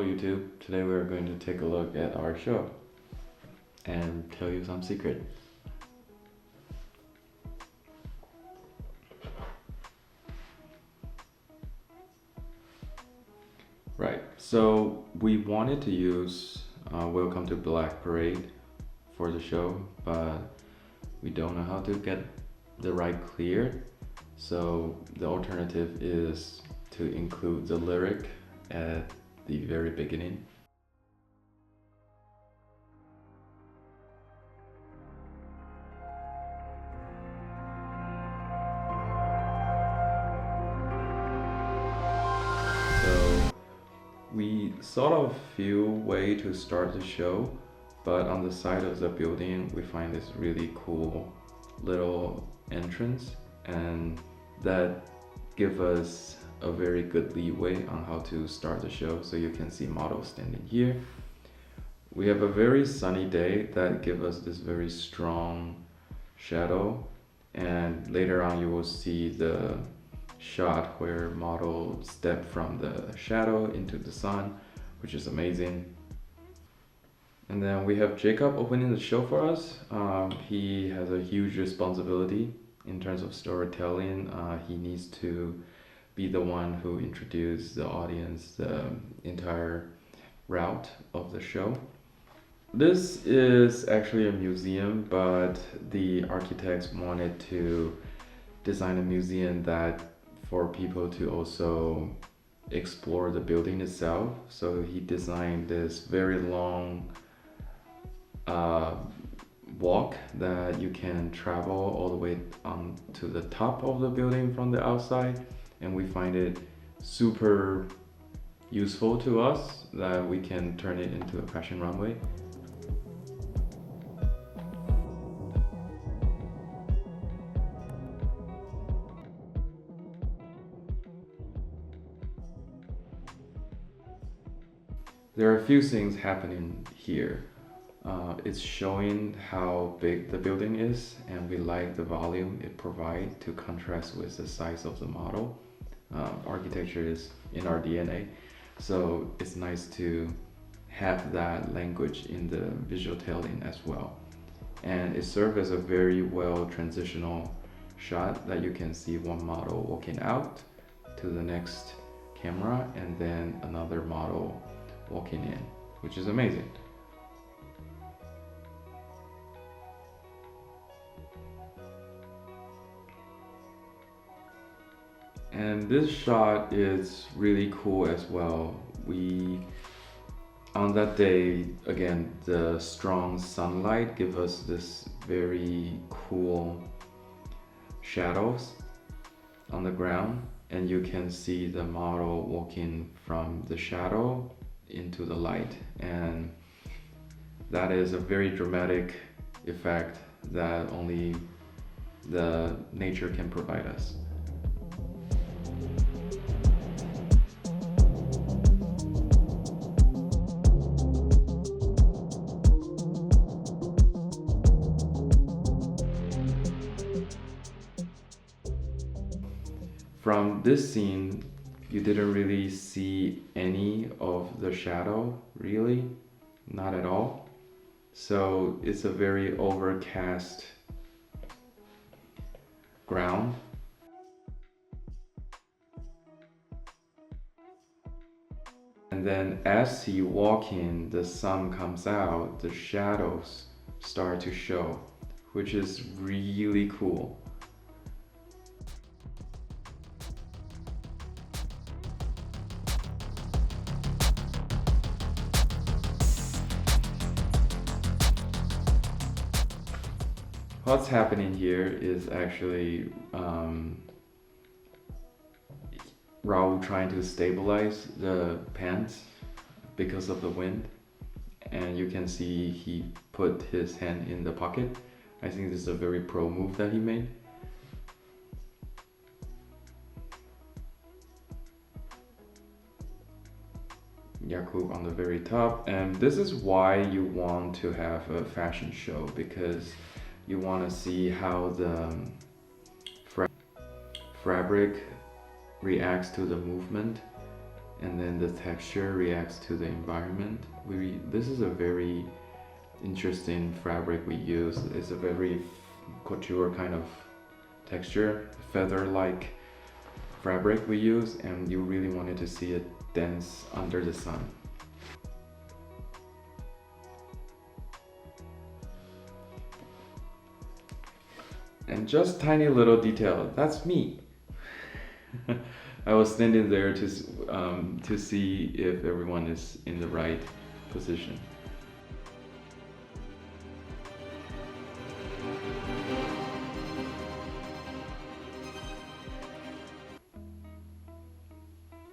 YouTube. Today we are going to take a look at our show and tell you some secret. Right, so we wanted to use Welcome to Black Parade for the show, but we don't know how to get the right clear. So the alternative is to include the lyric at the very beginning. So we sort of feel way to start the show, but on the side of the building we find this really cool little entrance, and that give us a very good leeway on how to start the show. So you can see models standing here. We have a very sunny day that give us this very strong shadow, and later on you will see the shot where model step from the shadow into the sun, which is amazing. And then we have Jacob opening the show for us. He has a huge responsibility in terms of storytelling. He needs to be the one who introduces the audience the entire route of the show. This is actually a museum, but the architects wanted to design a museum that for people to also explore the building itself. So he designed this very long walk that you can travel all the way to the top of the building from the outside, and we find it super useful to us that we can turn it into a fashion runway. There are a few things happening here. It's showing how big the building is, and we like the volume it provides to contrast with the size of the model. Architecture is in our DNA, so it's nice to have that language in the visual telling as well. And it serves as a very well transitional shot that you can see one model walking out to the next camera and then another model walking in, which is amazing. And this shot is really cool as well. On that day, again, the strong sunlight give us this very cool shadows on the ground, and you can see the model walking from the shadow into the light, and that is a very dramatic effect that only the nature can provide us. From this scene, you didn't really see any of the shadow, really, not at all. So it's a very overcast ground. And then as he walks in, the sun comes out, the shadows start to show, which is really cool. What's happening here is actually Raul trying to stabilize the pants because of the wind, and you can see he put his hand in the pocket. I think this is a very pro move that he made. Jakub on the very top, and this is why you want to have a fashion show, because you want to see how the fabric reacts to the movement, and then the texture reacts to the environment. This is a very interesting fabric we use. It's a very couture kind of texture, feather-like fabric we use, and you really wanted to see it dance under the sun. And just tiny little detail, that's me. I was standing there to see if everyone is in the right position.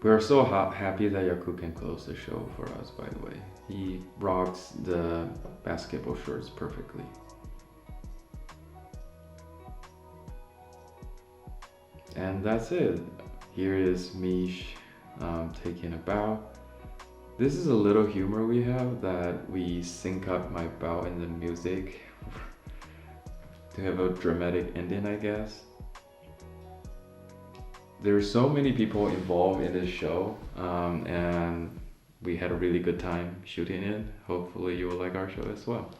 We are so happy that Jakub can close the show for us, by the way. He rocks the basketball shorts perfectly. And that's it. Here is me taking a bow. This is a little humor we have, that we sync up my bow and the music to have a dramatic ending, I guess. There are so many people involved in this show, and we had a really good time shooting it. Hopefully you will like our show as well.